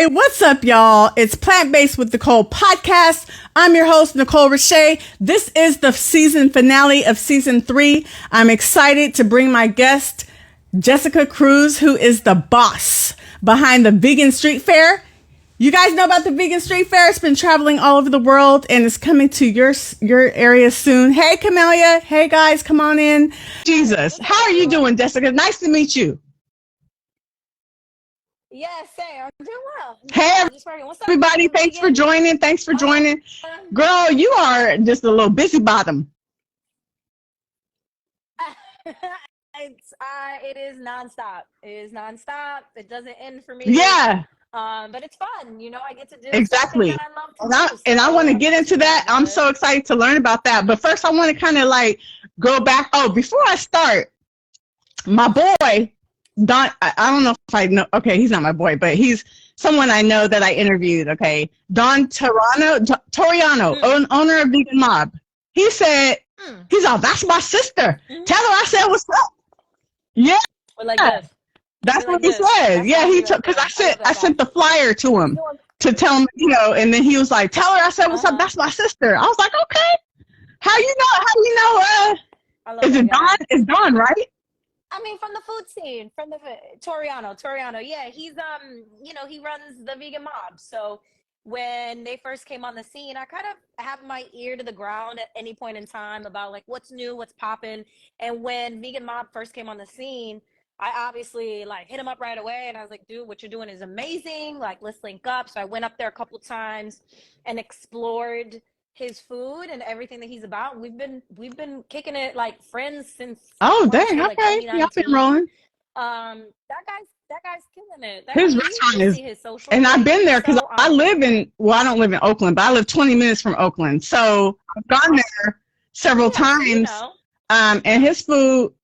Hey, what's up, y'all? It's Plant Based with Nicole podcast. I'm your host, Nicole Richey. This is the season finale of season 3. I'm excited to bring my guest, Jessica Cruz, who is the boss behind the Vegan Street Fair. You guys know about the Vegan Street Fair? It's been traveling all over the world and it's coming to your area soon. Hey, Camellia. Hey, guys, come on in. Jesus, how are you doing, Jessica? Nice to meet you. Yes, hey, I'm doing well. Hey, What's up, everybody. Thanks for joining. Thanks for joining. Girl, you are just a little busy bottom. It is nonstop. It is nonstop. It doesn't end for me. Yeah. But it's fun. You know, I get to do exactly. something that I love to do. And I want to get into that. I'm so excited to learn about that. But first, I want to kind of like go back. Oh, before I start, my boy, Don, I don't know if I know. Okay, he's not my boy, but he's someone I know that I interviewed. Okay, Don Toriano, owner of Vegan Mob. He said, he's all, that's my sister. Tell her I said what's up. Yeah, like this. That's what he said. Yeah, he took, because I sent the flyer to him to tell him, you know, and then he was like, tell her I said what's up. That's my sister. I was like, okay. How you know? Is it Don? It's Don, right? I mean, from the food scene, from the Toriano. Yeah, he's you know, he runs the Vegan Mob. So when they first came on the scene, I kind of have my ear to the ground at any point in time about like what's new, what's popping. And when Vegan Mob first came on the scene, I obviously like hit him up right away, and I was like, dude, what you're doing is amazing. Like, let's link up. So I went up there a couple times and explored his food and everything that he's about. We've been kicking it like friends since. Oh dang, okay. Y'all been rolling. That guy's killing it. His restaurant is, and I've been there because I live in, well, I don't live in Oakland, but I live 20 minutes from Oakland. So I've gone there several times. You know. And his food,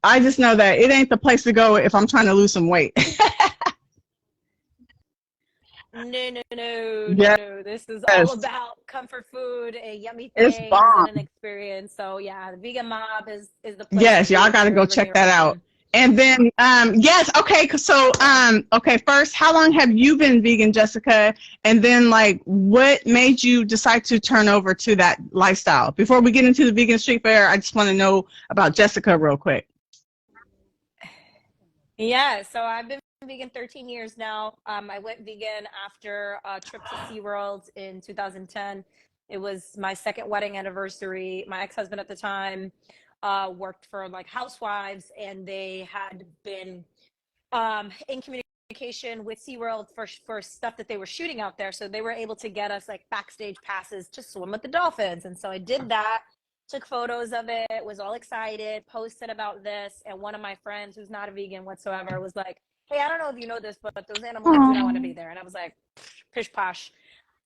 I just know that it ain't the place to go if I'm trying to lose some weight. No. This is all about comfort food, a yummy thing, and an experience. So yeah, the Vegan Mob is the place. Yes, y'all got to go check that out. And then yes, okay. So okay, first, how long have you been vegan, Jessica? And then like, what made you decide to turn over to that lifestyle? Before we get into the Vegan Street Fair, I just want to know about Jessica real quick. Yeah, so I've been vegan 13 years now. I went vegan after a trip to SeaWorld in 2010. It was my second wedding anniversary. My ex-husband at the time worked for like Housewives, and they had been in communication with SeaWorld for stuff that they were shooting out there. So they were able to get us like backstage passes to swim with the dolphins. And so I did that, took photos of it, was all excited, posted about this. And one of my friends who's not a vegan whatsoever was like, hey, I don't know if you know this, but those animals do not want to be there. And I was like, pish posh.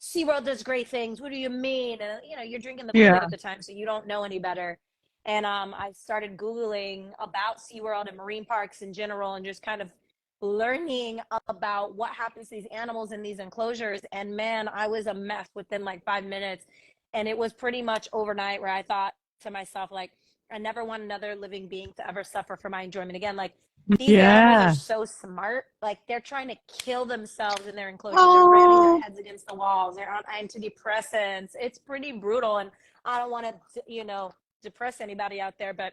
SeaWorld does great things. What do you mean? And you know, you're drinking the Kool-Aid at the time, so you don't know any better. And I started Googling about SeaWorld and marine parks in general, and just kind of learning about what happens to these animals in these enclosures. And man, I was a mess within like 5 minutes. And it was pretty much overnight where I thought to myself, like, I never want another living being to ever suffer for my enjoyment again. Like, these animals are so smart. Like, they're trying to kill themselves in their enclosures. They're ramming their heads against the walls. They're on antidepressants. It's pretty brutal. And I don't want to, you know, depress anybody out there. But,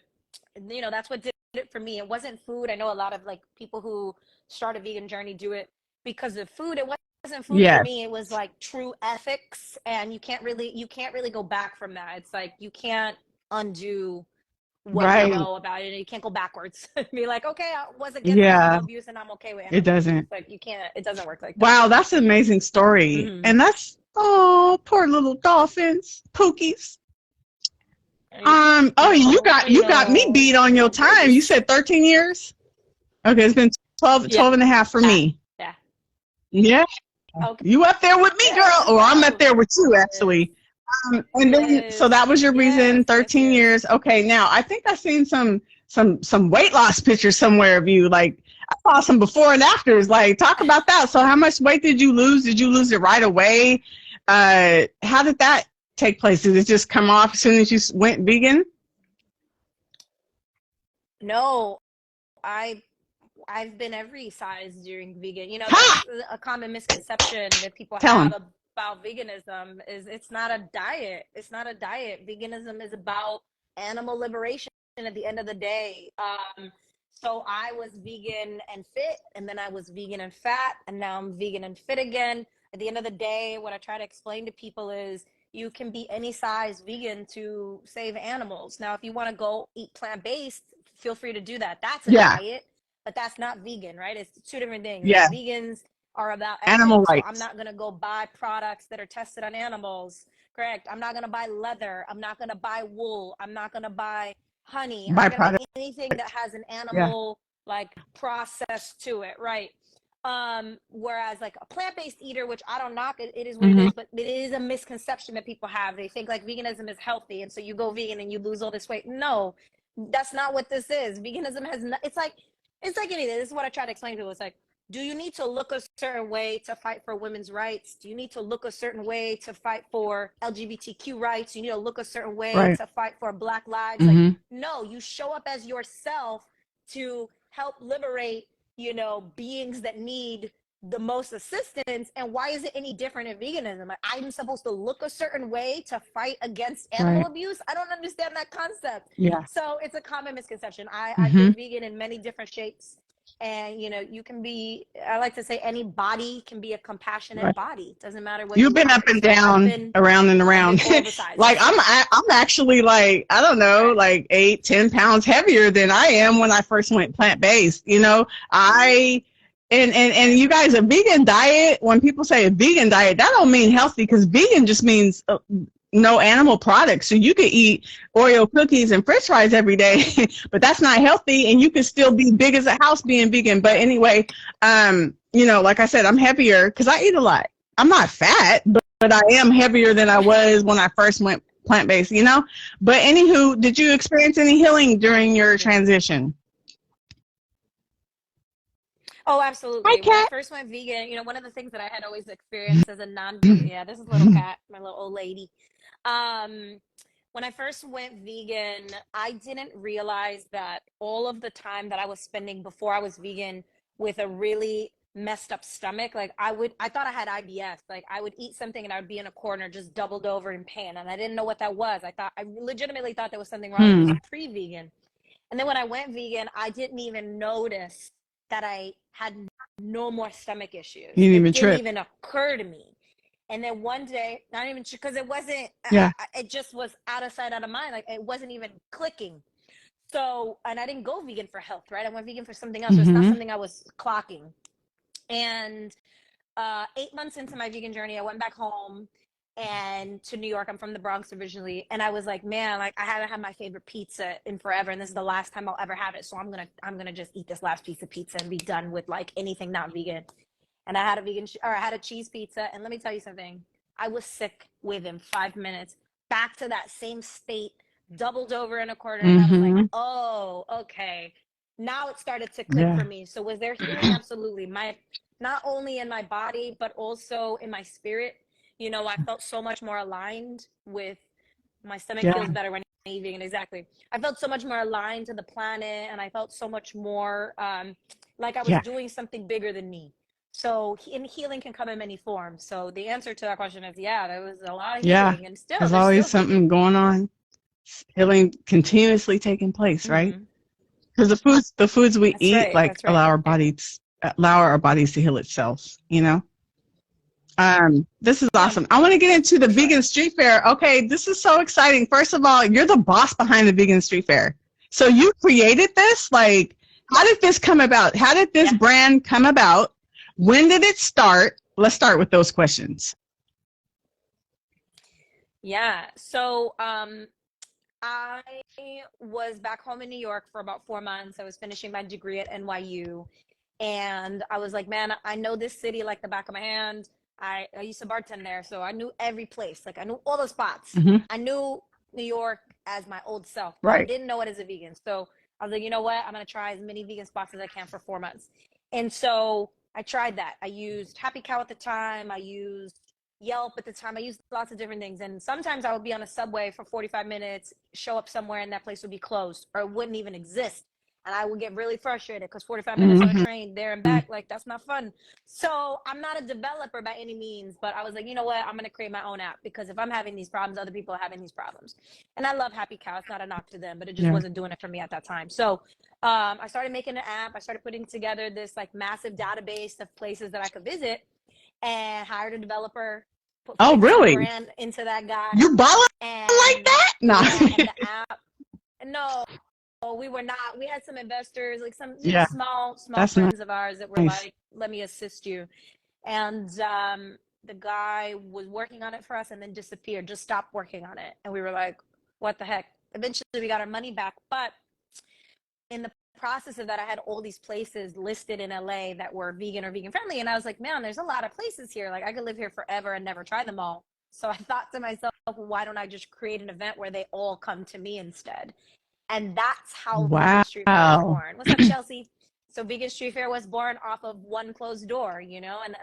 you know, that's what did it for me. It wasn't food. I know a lot of, like, people who start a vegan journey do it because of food. It wasn't food for me. It was, like, true ethics. And you can't really go back from that. It's like you can't undo what you know about it, and you can't go backwards and be like, okay, I was against animal abuse and I'm okay with it. It doesn't. Like, you can't. It doesn't work like that. Wow, that's an amazing story. And that's, oh, poor little dolphins, pookies. Oh, you got me beat on your time. You said 13 years. Okay, it's been 12 and a half for me. Yeah. Okay. You up there with me, girl, or I'm up there with you, actually. And then, so that was your reason, 13 years. Okay, now I think I've seen some weight loss pictures somewhere of you. Like, I saw some before and afters. Like, talk about that. So how much weight did you lose? Did you lose it right away? How did that take place? Did it just come off as soon as you went vegan? No, I I've been every size during vegan. You know, Ha! that's a common misconception that people Tell have him. about veganism is it's not a diet. It's not a diet. Veganism is about animal liberation at the end of the day. So I was vegan and fit, and then I was vegan and fat, and now I'm vegan and fit again. At the end of the day, what I try to explain to people is you can be any size vegan to save animals. Now, if you want to go eat plant-based, feel free to do that. That's a diet, but that's not vegan, right? It's two different things. Yeah. Vegans are about animal ethics. rights. So I'm not going to go buy products that are tested on animals. Correct. I'm not going to buy leather. I'm not going to buy wool. I'm not going to buy honey. I'm not going to buy anything that has an animal like process to it, right? Whereas like a plant-based eater, which I don't knock, it is what it is, but it is a misconception that people have. They think like veganism is healthy, and so you go vegan and you lose all this weight. No, that's not what this is. Veganism has it's like anything. This is what I try to explain to people. It's like, do you need to look a certain way to fight for women's rights? Do you need to look a certain way to fight for LGBTQ rights? You need to look a certain way to fight for Black lives? Like, no, you show up as yourself to help liberate, you know, beings that need the most assistance. And why is it any different in veganism? Like, I'm supposed to look a certain way to fight against animal abuse? I don't understand that concept. Yeah. So it's a common misconception. I've been vegan in many different shapes. And, you know, you can be, I like to say any body can be a compassionate body. It doesn't matter what you've been up and down, around and around. Like I'm actually like, I don't know, like 8-10 pounds heavier than I am when I first went plant-based. You know, and you guys, a vegan diet, when people say a vegan diet, that don't mean healthy, because vegan just means no animal products. So you could eat Oreo cookies and french fries every day, but that's not healthy, and you could still be big as a house being vegan. But anyway, you know, like I said, I'm heavier because I eat a lot. I'm not fat, but I am heavier than I was when I first went plant-based, you know? But anywho, did you experience any healing during your transition? Oh, absolutely. When I first went vegan, you know, one of the things that I had always experienced as a non-vegan, yeah, this is a little cat, my little old lady. When I first went vegan, I didn't realize that all of the time that I was spending before I was vegan with a really messed up stomach, like I thought I had IBS. Like I would eat something and I would be in a corner just doubled over in pain, and I didn't know what that was. I legitimately thought there was something wrong with this pre-vegan. And then when I went vegan, I didn't even notice that I had no more stomach issues. It didn't even occur to me. And then one day, not even because it wasn't, it just was out of sight, out of mind. Like it wasn't even clicking. So, and I didn't go vegan for health, right? I went vegan for something else. It's not something I was clocking. And 8 months into my vegan journey, I went back home and to New York. I'm from the Bronx originally. And I was like, man, like I haven't had my favorite pizza in forever. And this is the last time I'll ever have it. So I'm going to just eat this last piece of pizza and be done with like anything not vegan. And I had I had a cheese pizza. And let me tell you something. I was sick within 5 minutes, back to that same state, doubled over in a corner. And I was like, oh, okay. Now it started to click for me. So was there healing? Absolutely. Not only in my body, but also in my spirit. You know, I felt so much more aligned with my stomach feels better when I'm eating. Exactly. I felt so much more aligned to the planet, and I felt so much more like I was doing something bigger than me. So healing can come in many forms. So the answer to that question is, there was a lot of healing, and still there's always something going on. Healing continuously taking place, right? Because the foods we eat allow our bodies to heal itself. You know. This is awesome. I want to get into the vegan street fair. Okay, this is so exciting. First of all, you're the boss behind the vegan street fair. So you created this? Like, how did this come about? How did this brand come about? When did it start? Let's start with those questions. Yeah. So I was back home in New York for about 4 months. I was finishing my degree at NYU. And I was like, man, I know this city like the back of my hand. I used to bartend there, so I knew every place. Like I knew all the spots. I knew New York as my old self. I didn't know it as a vegan. So I was like, you know what? I'm going to try as many vegan spots as I can for 4 months. And so I tried that. I used Happy Cow at the time. I used Yelp at the time. I used lots of different things. And sometimes I would be on a subway for 45 minutes, show up somewhere, and that place would be closed or it wouldn't even exist. And I would get really frustrated because 45 minutes on a train there and back, like, that's not fun. So I'm not a developer by any means, but I was like, you know what? I'm going to create my own app, because if I'm having these problems, other people are having these problems. And I love Happy Cow. It's not a knock to them, but it just wasn't doing it for me at that time. So I started making an app. I started putting together this like massive database of places that I could visit, and hired a developer. Put $50,000 into that guy. You balling like that? No. Yeah, and the app. No, we were not. We had some investors, like some small That's friends of ours that were like, let me assist you. And the guy was working on it for us and then disappeared, just stopped working on it. And we were like, what the heck? Eventually we got our money back. But in the process of that, I had all these places listed in LA that were vegan or vegan friendly. And I was like, man, there's a lot of places here. Like, I could live here forever and never try them all. So I thought to myself, well, why don't I just create an event where they all come to me instead? And that's how Vegan Street Fair was born. What's up, Chelsea? So Vegan Street Fair was born off of one closed door, you know, and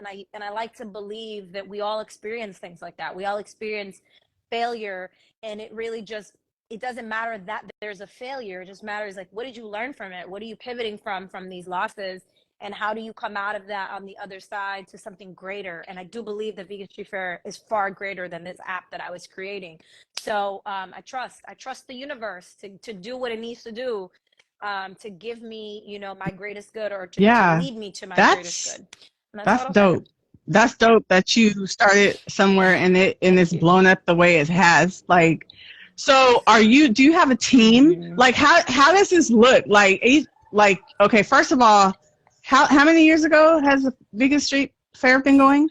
I like to believe that we all experience things like that. We all experience failure, and it really just, it doesn't matter that there's a failure. It just matters, like, what did you learn from it? What are you pivoting from these losses? And how do you come out of that on the other side to something greater? And I do believe that Vegan Street Fair is far greater than this app that I was creating. So I trust the universe to do what it needs to do, to give me, you know, my greatest good, or to lead me to my greatest good. That's dope. That's dope that you started somewhere and it's blown up the way it has. Like, so do you have a team? Like, how does this look? Like, okay, first of all, how many years ago has the Vegan Street Fair been going?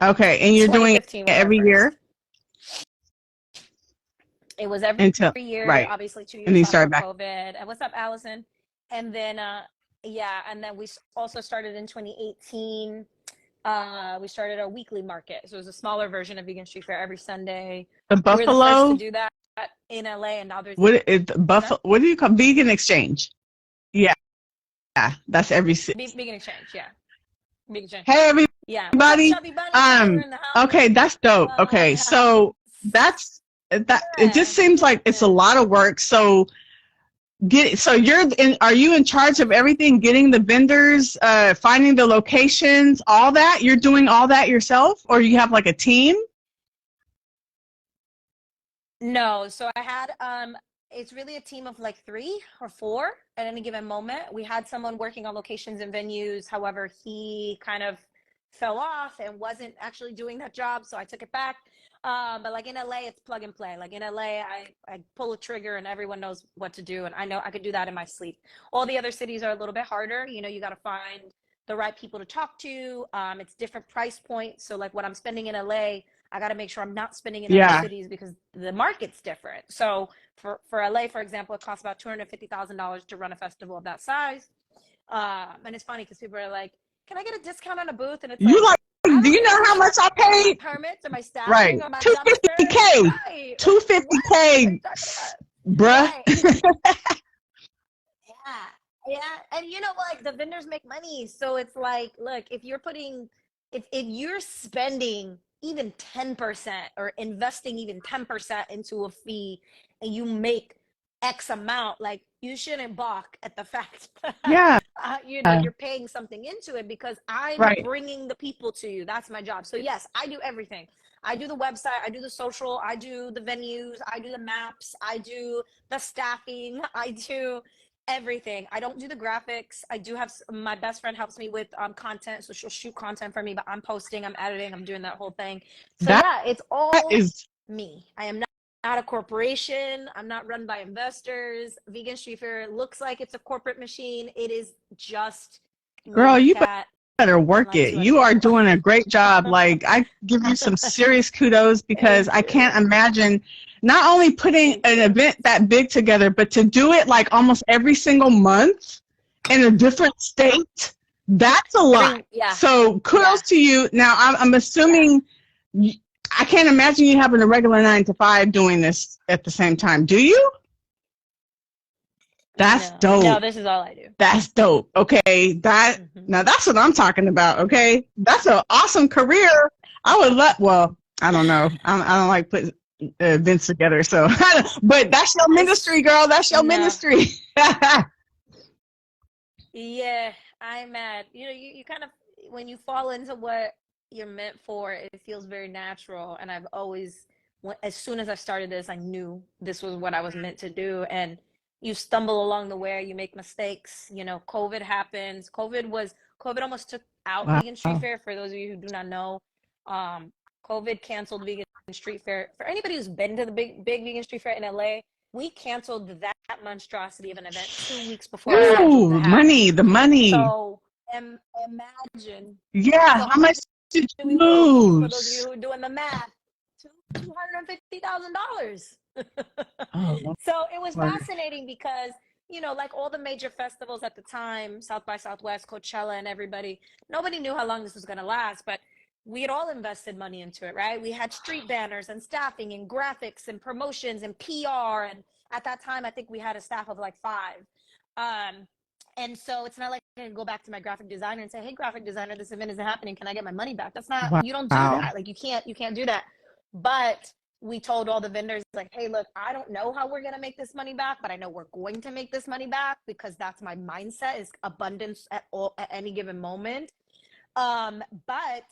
Okay, and you're doing it every year? It was every year, obviously 2 years and then started back. COVID. And what's up, Allison? And then, and then we also started in 2018. We started a weekly market. So it was a smaller version of Vegan Street Fair every Sunday. The Buffalo? We were the first to do that in LA, and now there's... What do you call Vegan Exchange? Yeah. Yeah, that's every city. Vegan Exchange, yeah. Vegan Exchange. Hey, everybody. Okay, that's dope. Okay, so it just seems like it's a lot of work. So are you in charge of everything, getting the vendors, finding the locations, all that? You're doing all that yourself, or you have like a team? No, so I had it's really a team of like 3 or 4 at any given moment. We had someone working on locations and venues. However, he kind of fell off and wasn't actually doing that job, so I took it back. But like in LA, it's plug and play. Like in LA, I pull a trigger and everyone knows what to do, and I know I could do that in my sleep. All the other cities are a little bit harder. You know, you got to find the right people to talk to. It's different price points. So like what I'm spending in LA, I got to make sure I'm not spending in other cities because the market's different. So for LA, for example, it costs about $250,000 to run a festival of that size. And it's funny because people are like, can I get a discount on a booth? And it's like, do you know how much I paid? Permits or my staff? Right. $250K. Right. $250K. Bruh. Right. Yeah. And you know, like the vendors make money. So it's like, look, if you're spending even 10% or investing even 10% into a fee and you make X amount, like you shouldn't balk at the fact that you're paying something into it, because I'm bringing the people to you. That's my job. So yes, I do everything. I do the website, I do the social, I do the venues, I do the maps, I do the staffing, I do everything. I don't do the graphics. I do have my best friend helps me with content, so she'll shoot content for me, but I'm posting, I'm editing, I'm doing that whole thing. So it's all me. I am not a corporation. I'm not run by investors. Vegan Street Fair looks like it's a corporate machine. It is just girl, you better work it. You are doing a great job. Like, I give you some serious kudos, because I can't imagine not only putting an event that big together, but to do it like almost every single month in a different state. That's a lot. So kudos to you. Now, I'm assuming I can't imagine you having a regular 9-to-5 doing this at the same time. Do you? That's dope. No, this is all I do. That's dope. Okay. Now that's what I'm talking about. Okay. That's an awesome career. I would I don't know. I don't like events together. So, but that's your ministry, girl. That's your ministry. Yeah, I'm mad. You know, you kind of, when you fall into what you're meant for, it feels very natural. And I've always, as soon as I started this, I knew this was what I was meant to do. And you stumble along the way, you make mistakes. You know, COVID happens. COVID almost took out vegan street fair. For those of you who do not know, COVID canceled vegan street fair. For anybody who's been to the big vegan street fair in LA, we canceled that monstrosity of an event 2 weeks before. Ooh, the money. So imagine. Yeah, so how much did you lose? For those of you who are doing the math, $250,000. So it was fascinating because, you know, like all the major festivals at the time, South by Southwest, Coachella, and everybody, nobody knew how long this was going to last, but we had all invested money into it, right? We had street banners and staffing and graphics and promotions and PR. And at that time, I think we had a staff of like 5. And so it's not like I can go back to my graphic designer and say, hey, graphic designer, this event isn't happening. Can I get my money back? That's not, you don't do that. Like you can't do that. But we told all the vendors like, hey, look, I don't know how we're going to make this money back, but I know we're going to make this money back because that's my mindset, is abundance at any given moment. But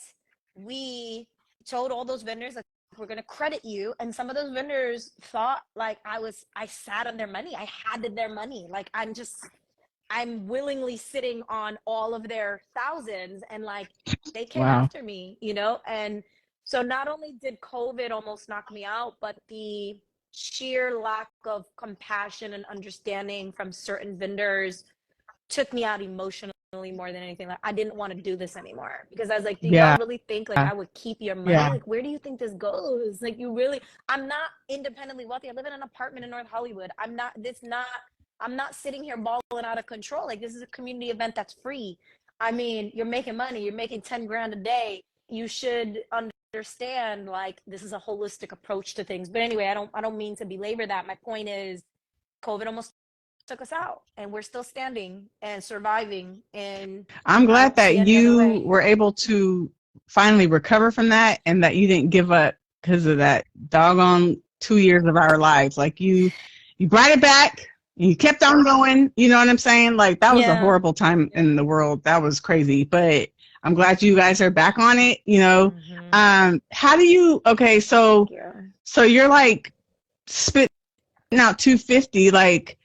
we told all those vendors like, we're going to credit you. And some of those vendors thought like I sat on their money. I had their money. Like I'm willingly sitting on all of their thousands, and like they came after me, you know? And so not only did COVID almost knock me out, but the sheer lack of compassion and understanding from certain vendors took me out emotionally more than anything. Like I didn't want to do this anymore because I was like, do y'all really think like I would keep your money? Like, where do you think this goes? Like I'm not independently wealthy. I live in an apartment in North Hollywood. I'm not sitting here balling out of control. Like this is a community event that's free. I mean, you're making money. You're making 10 grand a day. You should understand like this is a holistic approach to things. But anyway, I don't mean to belabor that. My point is COVID almost took us out, and we're still standing and surviving. And I'm glad that you were able to finally recover from that, and that you didn't give up because of that doggone 2 years of our lives. Like you brought it back and you kept on going. You know what I'm saying? Like that was a horrible time in the world. That was crazy, but I'm glad you guys are back on it. You know, how do you? Okay, so you're like spitting out 250 like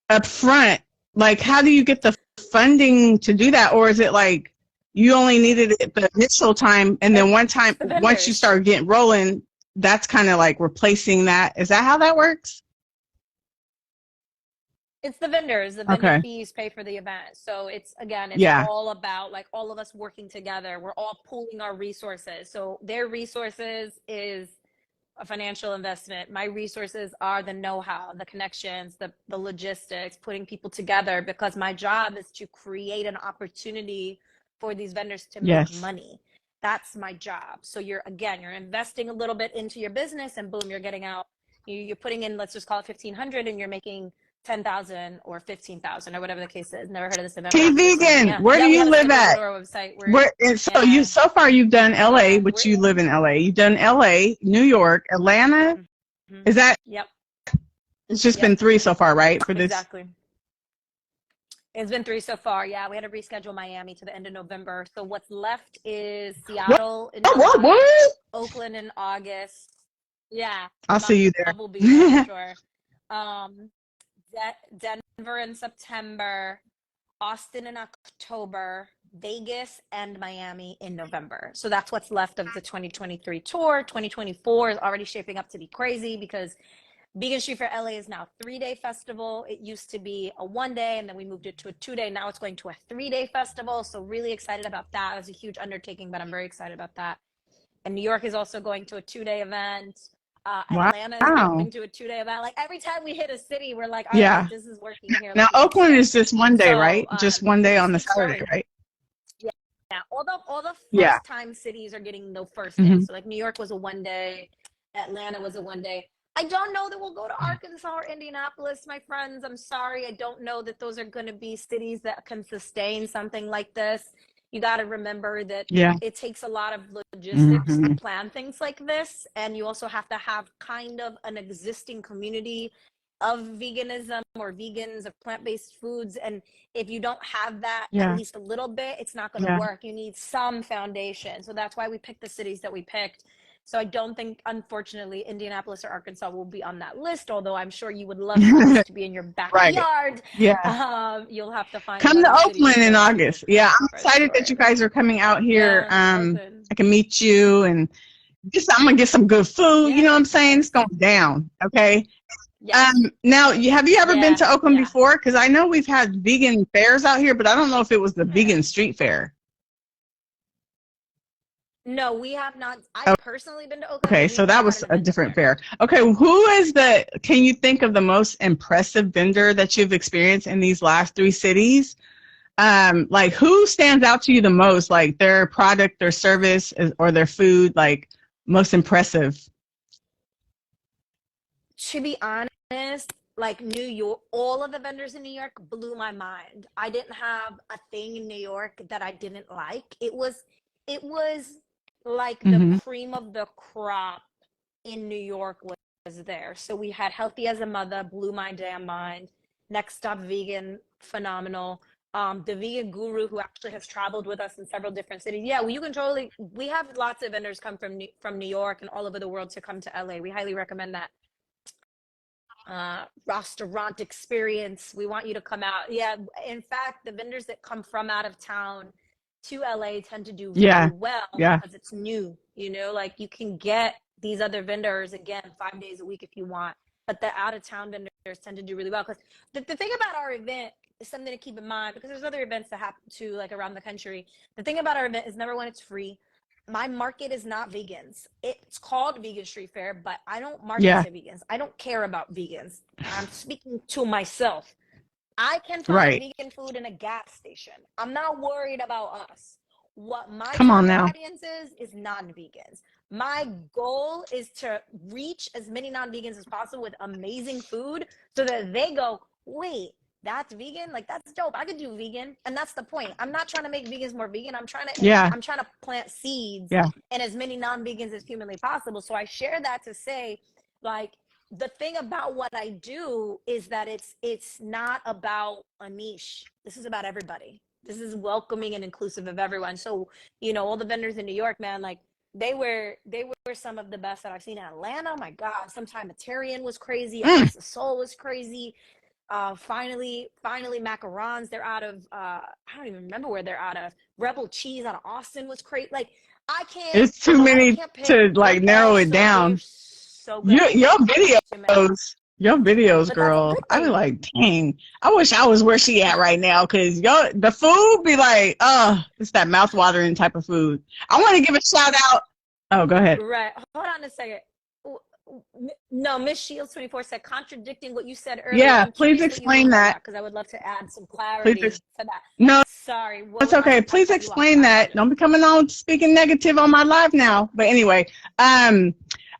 up front. Like, how do you get the funding to do that, or is it like you only needed it the initial time, and then once you start getting rolling, that's kind of like replacing that? Is that how that works? It's the vendors. The vendor fees pay for the event. So it's all about like all of us working together. We're all pooling our resources. So their resources is a financial investment. My resources are the know-how, the connections, the logistics, putting people together, because my job is to create an opportunity for these vendors to make money. That's my job. So you're investing a little bit into your business, and boom, you're getting out. You're putting in, let's just call it 1,500, and you're making 10,000 or 15,000 or whatever the case is. Never heard of this event. Hey, vegan, where do you live at? So far you've done LA, which you live in LA. You've done LA, New York, Atlanta. Is that? Yep. It's just been 3 so far, right? For this. Exactly. It's been 3 so far. Yeah, we had to reschedule Miami to the end of November. So what's left is Seattle in July, Oakland in August. Yeah. I'll see you there. Will be there for sure. Denver in September, Austin in October, Vegas and Miami in November. So that's what's left of the 2023 tour. 2024 is already shaping up to be crazy because Vegan Street Fair LA is now a 3-day festival. It used to be a 1-day, and then we moved it to a 2-day. Now it's going to a 3-day festival. So really excited about that. It was a huge undertaking, but I'm very excited about that. And New York is also going to a 2-day event. Atlanta is going to a 2-day event. Like every time we hit a city, we're like, all right, this is working here. Now Oakland is just 1 day, right? Just 1 day on the Saturday, right? Yeah. All the first time cities are getting the first day. So like New York was a 1-day, Atlanta was a 1-day. I don't know that we'll go to Arkansas or Indianapolis, my friends. I'm sorry. I don't know that those are going to be cities that can sustain something like this. you got to remember that Yeah. it takes a lot of logistics to plan things like this. And you also have to have kind of an existing community of veganism or vegans of plant-based foods. And if you don't have that at least a little bit, it's not going to work. You need some foundation. So that's why we picked the cities that we picked. So I don't think, unfortunately, Indianapolis or Arkansas will be on that list, although I'm sure you would love for this to be in your backyard. Right. Yeah. You'll have to find come to Oakland in August. Yeah, I'm excited that you guys are coming out here. I can meet you, and I'm gonna get some good food. You know what I'm saying? It's going down. Okay. Yes. Now, have you ever been to Oakland before? Because I know we've had vegan fairs out here, but I don't know if it was the vegan street fair. No, we have not. I've personally been to Oakland. Okay, so that was a different fair. Okay, can you think of the most impressive vendor that you've experienced in these last 3 cities? Like, who stands out to you the most? Like, their product, their service, or their food, like, most impressive? To be honest, like New York, all of the vendors in New York blew my mind. I didn't have a thing in New York that I didn't like. It was like the cream of the crop in New York was there. So we had Healthy as a Mother, blew my damn mind. Next Stop Vegan, phenomenal. The Vegan Guru, who actually has traveled with us in several different cities. Yeah, well, you can totally, we have lots of vendors come from New York and all over the world to come to LA. We highly recommend that. Restaurant experience. We want you to come out. Yeah, in fact, the vendors that come from out of town to LA tend to do very well because it's new, you know, like you can get these other vendors again 5 days a week if you want, but the out of town vendors tend to do really well because the thing about our event is something to keep in mind, because there's other events that happen to like around the country. The thing about our event is, number one, it's free. My market is not vegans. It's called Vegan Street Fair, but I don't market to vegans. I don't care about vegans. I'm speaking to myself. I can find vegan food in a gas station. I'm not worried about us. What my audience is non-vegans. My goal is to reach as many non-vegans as possible with amazing food so that they go, wait, that's vegan? Like, that's dope. I could do vegan. And that's the point. I'm not trying to make vegans more vegan. I'm trying to plant seeds in as many non-vegans as humanly possible. So I share that to say, like, the thing about what I do is that it's not about a niche. This is about everybody. This is welcoming and inclusive of everyone. So, you know, all the vendors in New York, man, like they were some of the best that I've seen in Atlanta. Oh my God, Sometime-Atarian was crazy. The Soul was crazy. Finally macarons. They're out of I don't even remember where they're out of. Rebel Cheese out of Austin was great. Like, I can't. It's too many to like narrow it down. So good. Your videos, girl. I be like, dang, I wish I was where she at right now, because the food be like, it's that mouth-watering type of food. I want to give a shout out. Oh, go ahead. Right. Hold on a second. No, Miss Shields 24 said, contradicting what you said earlier. Yeah, please explain that, because I would love to add some clarity to that. No, sorry. It's okay. Please explain that. Don't be coming on speaking negative on my live now. But anyway,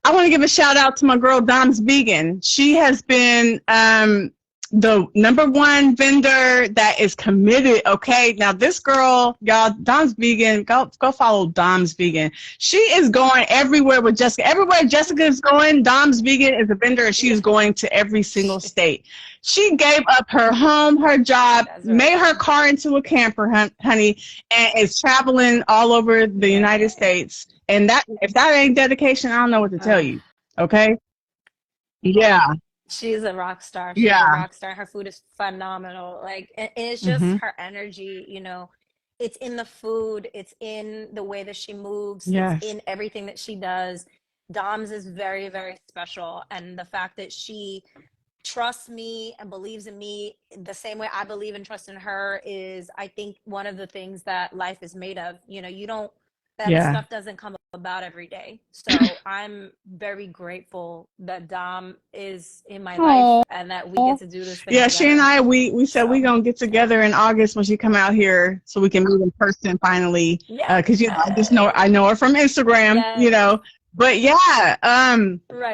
I want to give a shout out to my girl, Dom's Vegan. She has been the #1 vendor that is committed. Okay, now this girl, y'all, Dom's Vegan. Go follow Dom's Vegan. She is going everywhere with Jessica. Everywhere Jessica is going, Dom's Vegan is a vendor, and she is going to every single state. She gave up her home, her job, made her car into a camper, honey, and is traveling all over the United States. And that, if that ain't dedication, I don't know what to tell you. Okay? Yeah. She's a rock star. She's a rock star. Her food is phenomenal. Like, and it's just her energy, you know. It's in the food. It's in the way that she moves. It's in everything that she does. Dom's is very, very special. And the fact that she trusts me and believes in me the same way I believe and trust in her is, I think, one of the things that life is made of. You know, that stuff doesn't come about every day. So I'm very grateful that Dom is in my life and that we get to do this thing together. She and I, we said we're going to get together in August when she come out here so we can meet in person finally. Because, you know, I know her from Instagram, you know. But I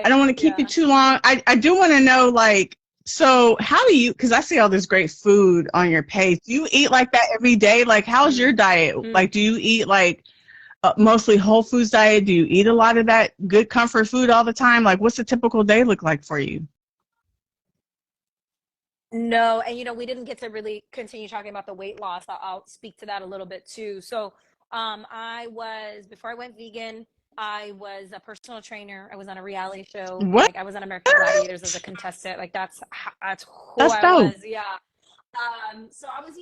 don't want to keep you too long. I do want to know, like, So how do you, because I see all this great food on your page. Do you eat like that every day? Like, how's your diet? Like, do you eat like mostly whole foods diet? Do you eat a lot of that good comfort food all the time? Like, what's a typical day look like for you? No, and we didn't get to really continue talking about the weight loss. I'll speak to that a little bit too. So, before I went vegan, I was a personal trainer. I was on a reality show. What? Like I was on American Gladiators as a contestant. Like that's who That's I dope. was. Yeah. So I was,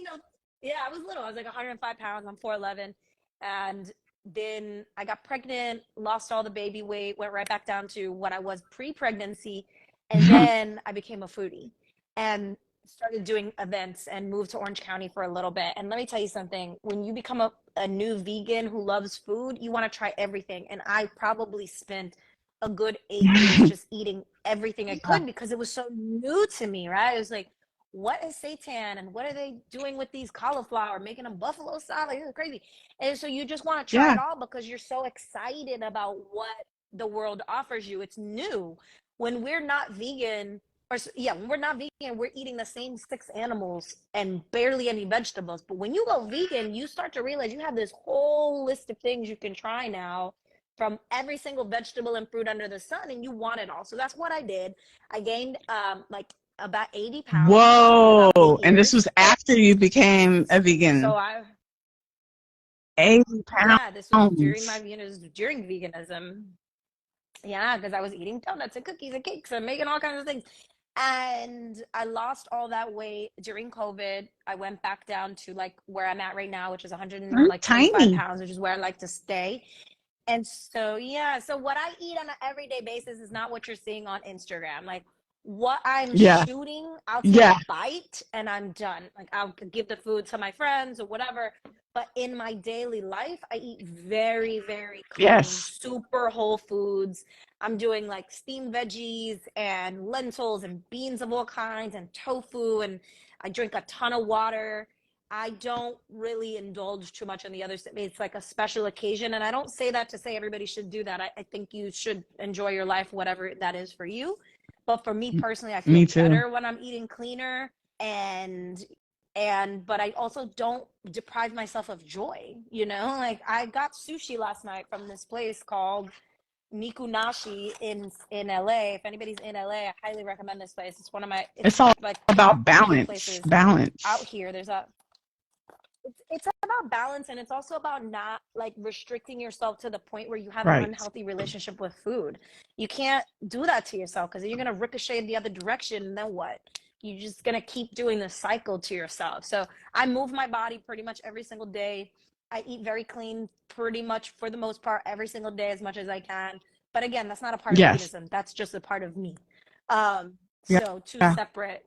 yeah, I was little. I was like 105 pounds. I'm 4'11", and then I got pregnant, lost all the baby weight, went right back down to what I was pre-pregnancy, and then I became a foodie and started doing events and moved to Orange County for a little bit. And let me tell you something, when you become a new vegan who loves food, you want to try everything. And I probably spent a good 8 years just eating everything I could because it was so new to me, right? It was like, what is seitan and what are they doing with these cauliflower, making them buffalo style? Like, this is crazy. And so you just want to try it all because you're so excited about what the world offers you. It's new. When we're not vegan, when we're not vegan, we're eating the same 6 animals and barely any vegetables. But when you go vegan, you start to realize you have this whole list of things you can try now from every single vegetable and fruit under the sun, and you want it all. So that's what I did. I gained like about 80 pounds. Whoa. And this was after you became a vegan. So 80 pounds. Yeah, this was during veganism. Yeah, because I was eating donuts and cookies and cakes and making all kinds of things. And I lost all that weight during COVID. I went back down to like where I'm at right now, which is 125 pounds, which is where I like to stay. And so, yeah, so what I eat on an everyday basis is not what you're seeing on Instagram. Like what I'm shooting, I'll take a bite and I'm done. Like I'll give the food to my friends or whatever. But in my daily life, I eat very, very clean, super whole foods. I'm doing like steamed veggies and lentils and beans of all kinds and tofu, and I drink a ton of water. I don't really indulge too much on the other side. It's like a special occasion. And I don't say that to say everybody should do that. I think you should enjoy your life, whatever that is for you. But for me personally, I feel better when I'm eating cleaner, but I also don't deprive myself of joy, like I got sushi last night from this place called Nikunashi in LA. If anybody's in LA, I highly recommend this place. It's one of it's all like about balance. Out here. It's about balance, and it's also about not like restricting yourself to the point where you have an unhealthy relationship with food. You can't do that to yourself because you're going to ricochet the other direction, and then what? You're just going to keep doing the cycle to yourself. So I move my body pretty much every single day. I eat very clean pretty much for the most part every single day as much as I can. But again, that's not a part of veganism. That's just a part of me. So two separate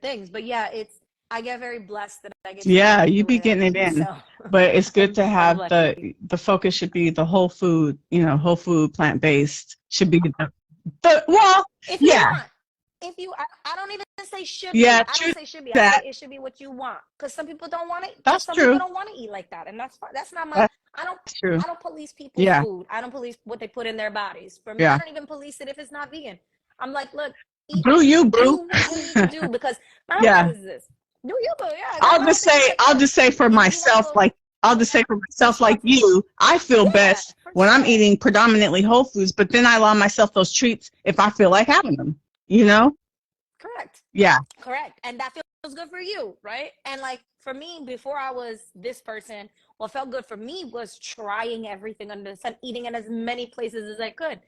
things. But yeah, I get very blessed that I get to you be getting it in. So. But it's good to have the focus should be the whole food, whole food, plant-based should be if you want. If you, I don't even say should be. I don't say should be. I say it should be what you want. Because some people don't want it. That's some true. People don't want to eat like that, and that's fine. That's not my. I don't police people's food. I don't police what they put in their bodies. For me, I don't even police it if it's not vegan. I'm like, look, do you, bro? Do what you need to do because my whole is this. Do you, bro? Yeah. I'll just say for myself, like you, I feel best when I'm eating predominantly whole foods, but then I allow myself those treats if I feel like having them. Correct. Yeah. Correct. And that feels good for you, right? And like for me, before I was this person, what felt good for me was trying everything under the sun, eating in as many places as I could.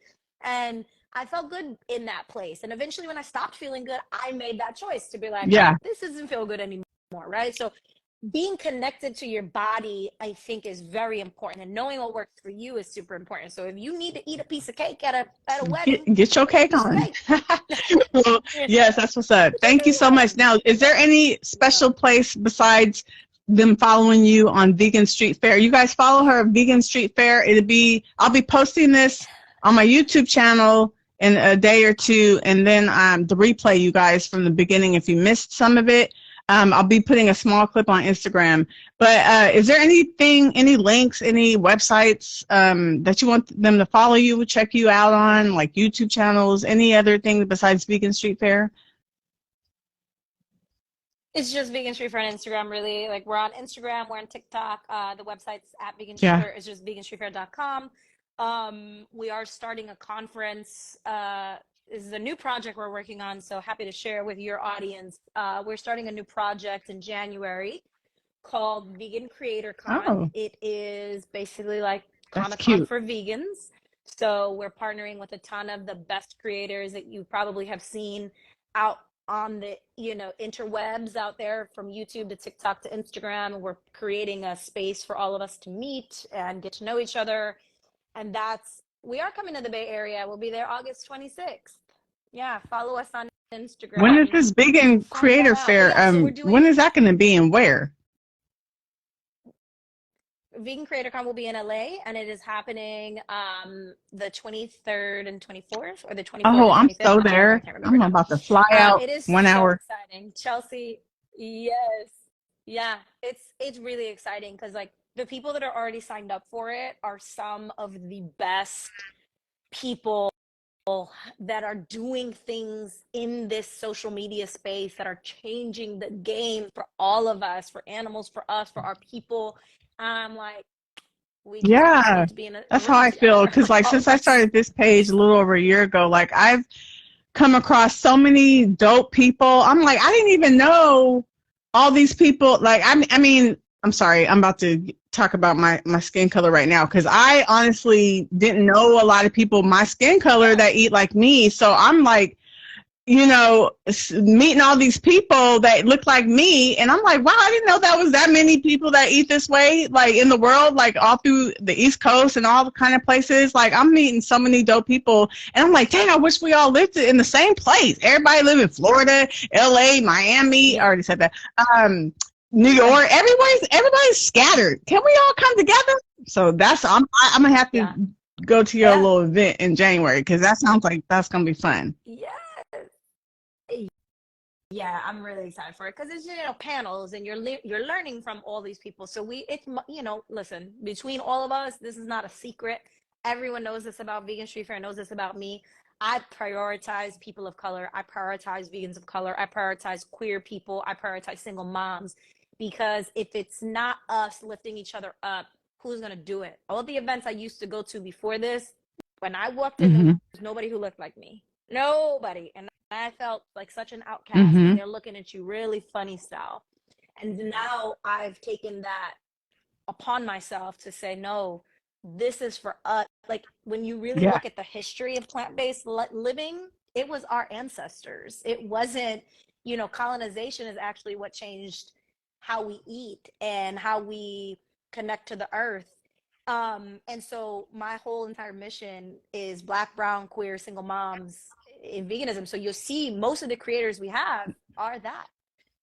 And I felt good in that place. And eventually when I stopped feeling good, I made that choice to be like, this doesn't feel good anymore, right? So being connected to your body, I think, is very important, and knowing what works for you is super important. So if you need to eat a piece of cake at a wedding, get your cake on. Well, yes, that's what's up. Thank you so much. Now, is there any special place besides them following you on Vegan Street Fair? You guys follow her, Vegan Street Fair. I'll be posting this on my YouTube channel in a day or two, and then the replay, you guys, from the beginning if you missed some of it. I'll be putting a small clip on Instagram. But is there anything, any links, any websites that you want them to follow you, check you out on, like YouTube channels, any other thing besides Vegan Street Fair? It's just Vegan Street Fair on Instagram, really. Like, we're on Instagram, we're on TikTok. The website's at Vegan Street Fair. It's just veganstreetfair.com. We are starting a conference. This is a new project we're working on, so happy to share with your audience. We're starting a new project in January called Vegan Creator Con. Oh, it is basically like that's Comic-Con cute. for vegans. So we're partnering with a ton of the best creators that you probably have seen out on the, you know, interwebs out there, from YouTube to TikTok to Instagram. And we're creating a space for all of us to meet and get to know each other. And we are coming to the Bay Area. We'll be there August 26th. Yeah, follow us on Instagram. When is this Vegan Creator Fair? So when is that going to be and where? Vegan Creator Con will be in LA, and it is happening the 23rd and 24th, or the 24th. Oh, I'm so there. I'm about to fly out. It is 1 hour. So exciting. Chelsea, yes. Yeah, it's really exciting because, like, the people that are already signed up for it are some of the best people that are doing things in this social media space that are changing the game for all of us, for animals, for us, for our people. I'm like, that's how I feel. Because, like, since I started this page a little over a year ago, like, I've come across so many dope people. I'm like, I didn't even know all these people. Like, I mean, I'm sorry, I'm about to talk about my skin color right now, because I honestly didn't know a lot of people my skin color that eat like me. So I'm like, you know, meeting all these people that look like me, and I'm like, wow, I didn't know that was that many people that eat this way, like, in the world, like all through the East Coast and all the kind of places. Like, I'm meeting so many dope people, and I'm like, dang, I wish we all lived in the same place. Everybody live in Florida, LA, Miami. I already said that. New York. Everybody's scattered. Can we all come together? So I'm gonna have to go to your little event in January, because that sounds like that's gonna be fun. Yeah, I'm really excited for it, because it's, you know, panels, and you're learning from all these people. So it's, you know, listen, between all of us, this is not a secret. Everyone knows this about Vegan Street Fair, knows this about me. I prioritize people of color. I prioritize vegans of color. I prioritize queer people. I prioritize single moms, because if it's not us lifting each other up, who's going to do it? All the events I used to go to before this, when I walked in, there was nobody who looked like me. Nobody. And I felt like such an outcast. And they're looking at you really funny style. And now I've taken that upon myself to say, no, this is for us. Like, when you really look at the history of plant-based living, it was our ancestors. It wasn't, you know, colonization is actually what changed how we eat and how we connect to the earth. And so my whole entire mission is Black, brown, queer, single moms in veganism. So you'll see most of the creators we have are that.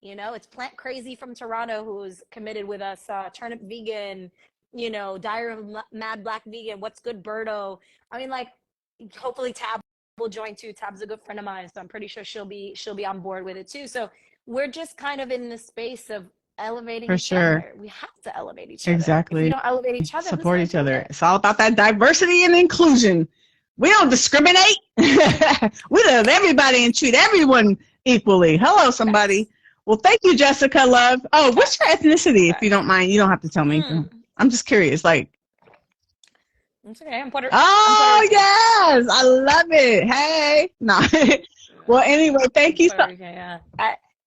You know, it's Plant Crazy from Toronto, who's committed with us, Turnip Vegan, you know, Diary of Mad Black Vegan, What's Good Birdo. I mean, like, hopefully Tab will join too. Tab's a good friend of mine, so I'm pretty sure she'll be on board with it too. So we're just kind of in the space of elevating each other. We have to elevate each other. Exactly. If we don't elevate each other, support each other. It's all about that diversity and inclusion. We don't discriminate. We love everybody and treat everyone equally. Hello, somebody. Well, thank you, Jessica, love. Oh, what's your ethnicity, if you don't mind? You don't have to tell me. I'm just curious. Like, it's okay. I'm Puerto Rican. Yes, I love it. Hey, no. Well, anyway, thank you.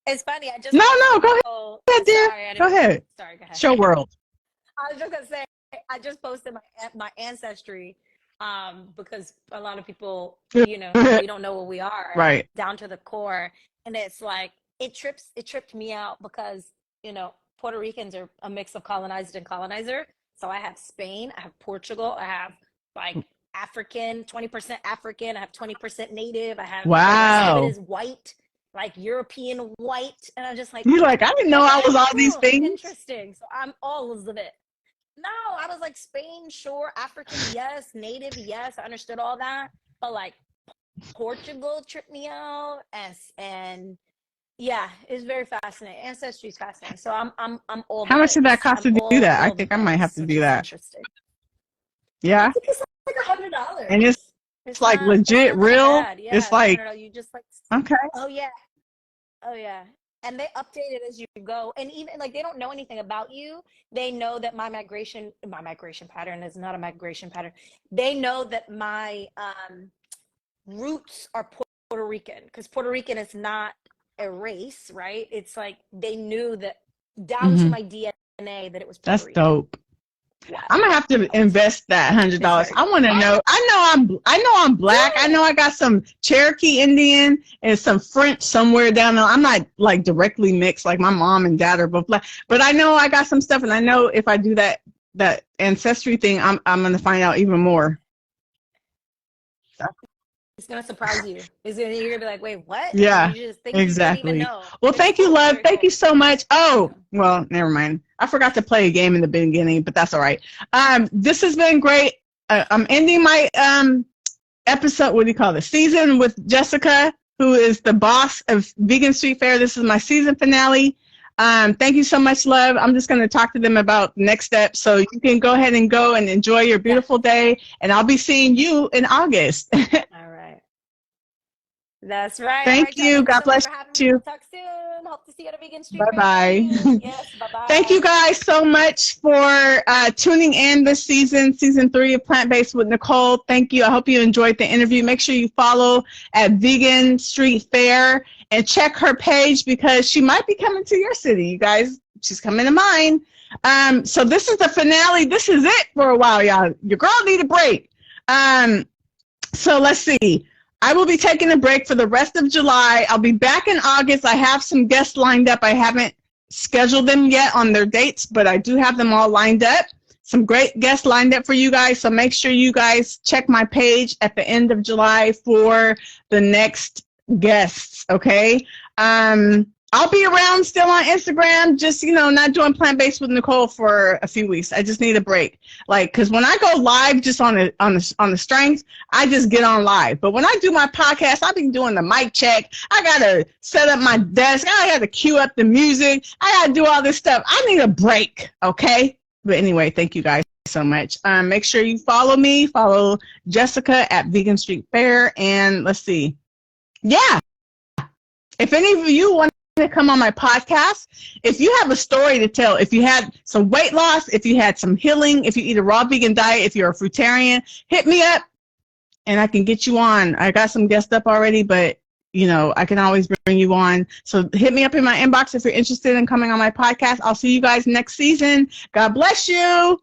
It's funny. I just go ahead, dear. Go ahead. Sorry, go ahead. Show world. I was just gonna say, I just posted my ancestry, because a lot of people, you know, we don't know what we are, right, down to the core, and it's like it tripped me out, because, you know, Puerto Ricans are a mix of colonized and colonizer. So I have Spain, I have Portugal, I have like African, 20% African, I have 20% Native, I have the rest of it is white, like European white, and I'm just like, you're like, I didn't know I was all these things. Interesting. So I'm all of it. No, I was like, Spain, sure, African, yes, Native, yes, I understood all that, but like Portugal tripped me out, and yeah, it's very fascinating. Ancestry is fascinating. So I'm all. How much did that cost to do that? I think I might have to do that. Interesting. Yeah. I think it's like $100. And it's like not, legit, real. Yeah, it's like you just like. Okay. Oh yeah. and they update it as you go. And even like they don't know anything about you. They know that my migration pattern is not a migration pattern. They know that my roots are Puerto Rican, because Puerto Rican is not a race, right? It's like they knew that down to my DNA that it was Puerto Rican. That's dope. Yeah. I'm gonna have to invest that $100. I want to know. I know I'm black. I know I got some Cherokee Indian and some French somewhere down there. I'm not like directly mixed, like my mom and dad are both black, but I know I got some stuff, and I know if I do that ancestry thing, I'm gonna find out even more. It's gonna surprise you. You're gonna be like, wait, what? Yeah, you just think exactly. You didn't even know. Well, thank you, love. Thank you so much. Oh, well, never mind. I forgot to play a game in the beginning, but that's all right. This has been great. I'm ending my episode. What do you call it? Season with Jessica, who is the boss of Vegan Street Fair. This is my season finale. Thank you so much, love. I'm just going to talk to them about next steps. So you can go ahead and go and enjoy your beautiful day. And I'll be seeing you in August. All right. That's right. Thank you. God bless you. Talk soon. Hope to see you at a Vegan Street Fair. Bye-bye. Yes, bye-bye. Thank you guys so much for tuning in this season 3 of Plant-Based with Nicole. Thank you. I hope you enjoyed the interview. Make sure you follow at Vegan Street Fair and check her page, because she might be coming to your city, you guys. She's coming to mine. So this is the finale. This is it for a while, y'all. Your girl need a break. So let's see. I will be taking a break for the rest of July. I'll be back in August. I have some guests lined up. I haven't scheduled them yet on their dates, but I do have them all lined up. Some great guests lined up for you guys. So make sure you guys check my page at the end of July for the next guests, okay? I'll be around still on Instagram, just, not doing Plant-Based with Nicole for a few weeks. I just need a break. Like, because when I go live just on the strength, I just get on live. But when I do my podcast, I've been doing the mic check. I got to set up my desk. I got to cue up the music. I got to do all this stuff. I need a break, okay? But anyway, thank you guys so much. Make sure you follow me. Follow Jessica at Vegan Street Fair. And let's see. Yeah. If any of you want to come on my podcast, if you have a story to tell, if you had some weight loss, if you had some healing, if you eat a raw vegan diet, if you're a fruitarian, hit me up and I can get you on. I got some guests up already, but I can always bring you on. So hit me up in my inbox if you're interested in coming on my podcast. I'll see you guys next season. God bless you.